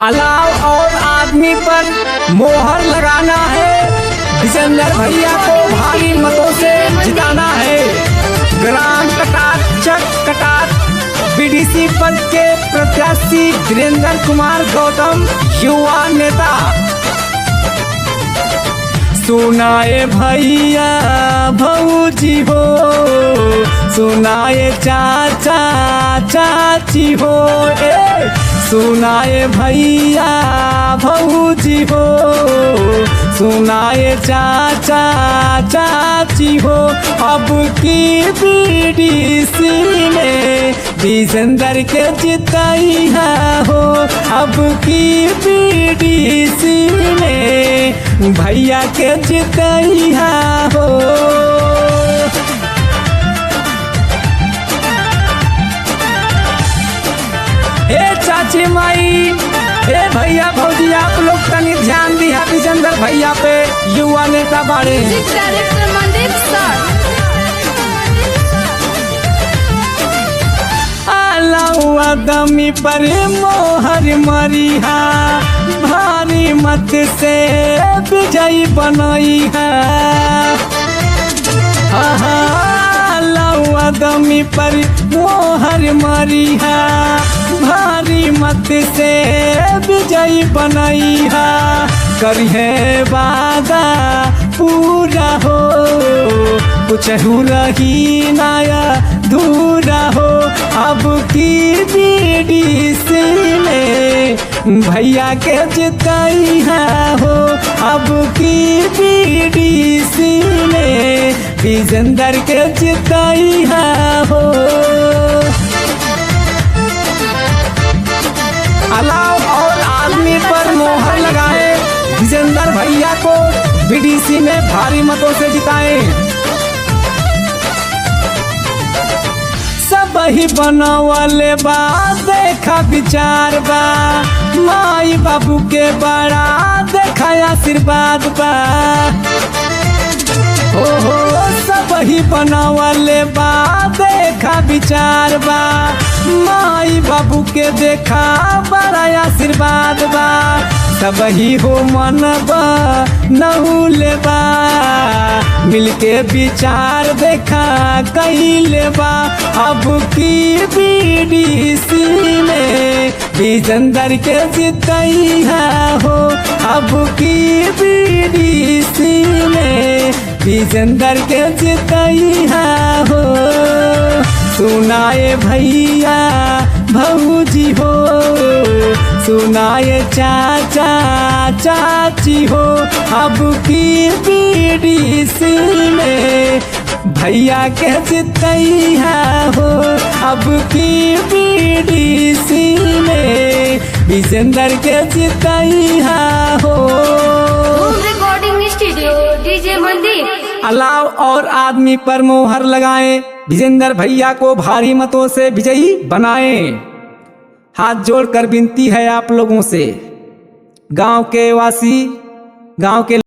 अलाव और आदमी पर मोहर लगाना है। विजेंद्र भैया को भारी मतों से जिताना है। ग्राम कटार चक कटार बीडीसी पद के प्रत्याशी वीरेंद्र कुमार गौतम युवा नेता। सुनाए भैया भौजी हो, सुनाए चाचा चाची हो, सुनाए भैया भौजी हो, सुनाए चाचा चाची हो। अब की बीडीसी में विजेंद्र के जिताइया हो। अब की बीडीसी में भैया के जिताइया हो। हे चाची माई, हे भैया भौजी, आप लोग तनी ध्यान दिया विजेंद्र भैया पे, युवा नेता बाड़े। दमी पर मोहर मरिहा, भारी मत से विजयी बनई है। दमी पर मोहर मरिहा, भारी मत से विजयी बनई है। करिहे वादा पूरा हो, कुछ रही नया धूरा हो। अब की बीडीसी में भैया के जिताइया हो। अब की बीडीसी में विजेंद्र के जिताइया हो। अलाव और आदमी पर मोहर लगाए, विजेंद्र भैया को बीडीसी में भारी मतों से जिताए। सब ही बनवाले बा, देखा विचार बा, माई बाबू के बड़ा देखा आशीर्वाद बा। हो सब ही बनवाले बा, देखा विचार बा, माई बाबू के देखा बड़ा आशीर्वाद बा। सब ही हो मनबा नहुले बा, मिलके विचार देखा कैले बा। अब की बीडीसी में विजेंद्र के जिताइया हो। अब की बीडीसी में विजेंद्र के जिताइया हो। सुनाए भैया भौजी हो, सुनाए चाचा चाची हो। अब की बीडीसी में भैया के जिताइया हो। अब की बीडीसी में विजेंद्र के जिताइया हो। रिकॉर्डिंग स्टूडियो डीजे मंदिर। अलाव और आदमी पर मोहर लगाएं, विजेंद्र भैया को भारी मतों से विजयी बनाएं। हाथ जोड़कर विनती है आप लोगों से, गांव के वासी, गांव के